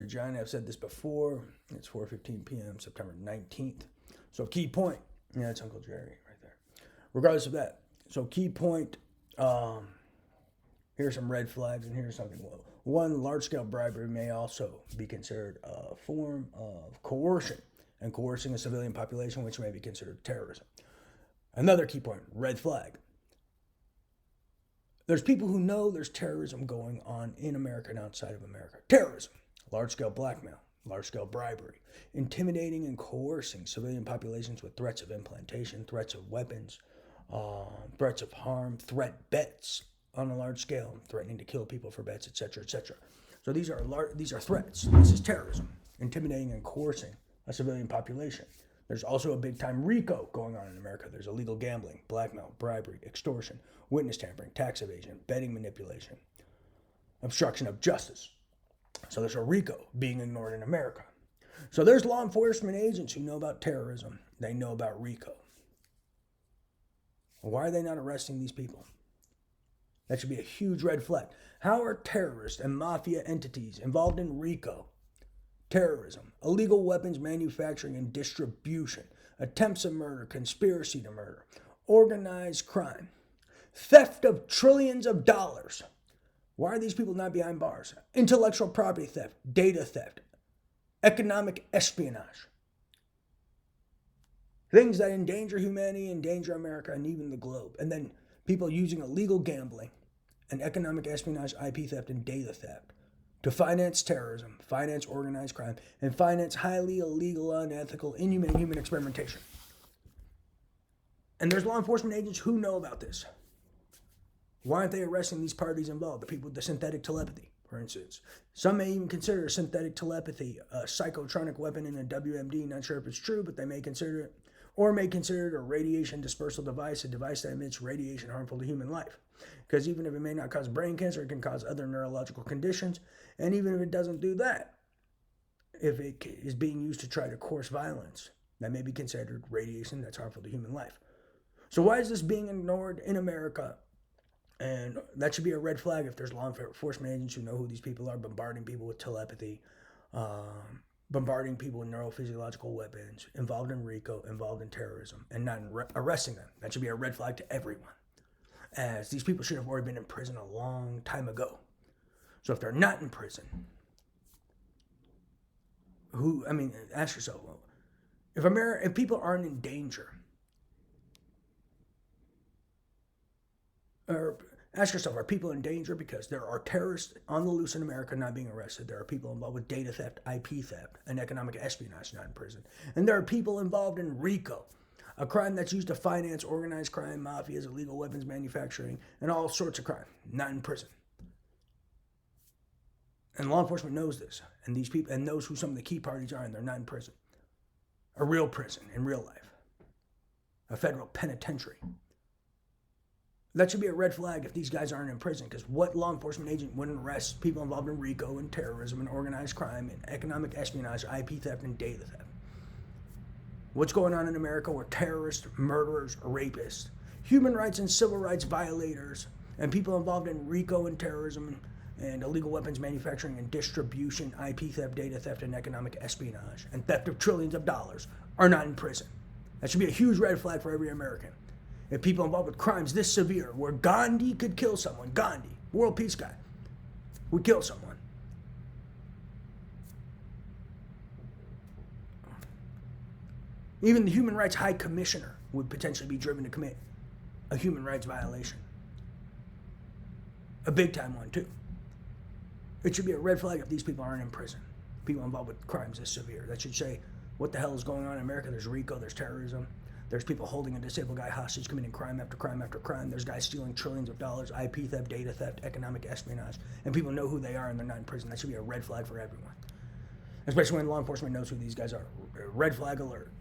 John, I've said this before. It's 4:15 p.m. September 19th. So key point. Yeah, it's Uncle Jerry right there. Regardless of that. So key point. Here's some red flags, and here's something low. One, large-scale bribery may also be considered a form of coercion, and coercing a civilian population, which may be considered terrorism. Another key point, red flag. There's people who know there's terrorism going on in America and outside of America. Terrorism, large-scale blackmail, large-scale bribery, intimidating and coercing civilian populations with threats of implantation, threats of weapons, threats of harm, threat bets on a large scale, threatening to kill people for bets, etc., etc. So these are threats. This is terrorism, intimidating and coercing a civilian population. There's also a big-time RICO going on in America. There's illegal gambling, blackmail, bribery, extortion, witness tampering, tax evasion, betting manipulation, obstruction of justice. So there's a RICO being ignored in America. So there's law enforcement agents who know about terrorism. They know about RICO. Why are they not arresting these people? That should be a huge red flag. How are terrorists and mafia entities involved in RICO, terrorism, illegal weapons manufacturing and distribution, attempts of murder, conspiracy to murder, organized crime, theft of trillions of dollars? Why are these people not behind bars? Intellectual property theft, data theft, economic espionage. Things that endanger humanity, endanger America, and even the globe. And then people using illegal gambling and economic espionage, IP theft, and data theft to finance terrorism, finance organized crime, and finance highly illegal, unethical, inhumane human experimentation. And there's law enforcement agents who know about this. Why aren't they arresting these parties involved, the people with the synthetic telepathy, for instance? Some may even consider synthetic telepathy a psychotronic weapon in a WMD. Not sure if it's true, but they may consider it. Or may consider it a radiation dispersal device, a device that emits radiation harmful to human life. Because even if it may not cause brain cancer, it can cause other neurological conditions. And even if it doesn't do that, if it is being used to try to coerce violence, that may be considered radiation that's harmful to human life. So why is this being ignored in America? And that should be a red flag if there's law enforcement agents who know who these people are, bombarding people with telepathy, bombarding people with neurophysiological weapons, involved in RICO, involved in terrorism, and not arresting them. That should be a red flag to everyone, as these people should have already been in prison a long time ago. So if they're not in prison, ask yourself, if people aren't in danger, or ask yourself, are people in danger because there are terrorists on the loose in America not being arrested? There are people involved with data theft, IP theft, and economic espionage not in prison. And there are people involved in RICO, a crime that's used to finance organized crime, mafias, illegal weapons manufacturing, and all sorts of crime, not in prison. And law enforcement knows this, and these people, and knows who some of the key parties are, and they're not in prison. A real prison in real life. A federal penitentiary. That should be a red flag if these guys aren't in prison, because what law enforcement agent wouldn't arrest people involved in RICO and terrorism and organized crime and economic espionage, IP theft, and data theft? What's going on in America where terrorists, murderers, rapists, human rights and civil rights violators, and people involved in RICO and terrorism and illegal weapons manufacturing and distribution, IP theft, data theft, and economic espionage, and theft of trillions of dollars are not in prison? That should be a huge red flag for every American. If people involved with crimes this severe, where Gandhi could kill someone, Gandhi, world peace guy, would kill someone. Even the Human Rights High Commissioner would potentially be driven to commit a human rights violation. A big time one, too. It should be a red flag if these people aren't in prison. People involved with crimes this severe. That should say, what the hell is going on in America? There's RICO, there's terrorism. There's people holding a disabled guy hostage, committing crime after crime after crime. There's guys stealing trillions of dollars, IP theft, data theft, economic espionage. And people know who they are and they're not in prison. That should be a red flag for everyone. Especially when law enforcement knows who these guys are. Red flag alert.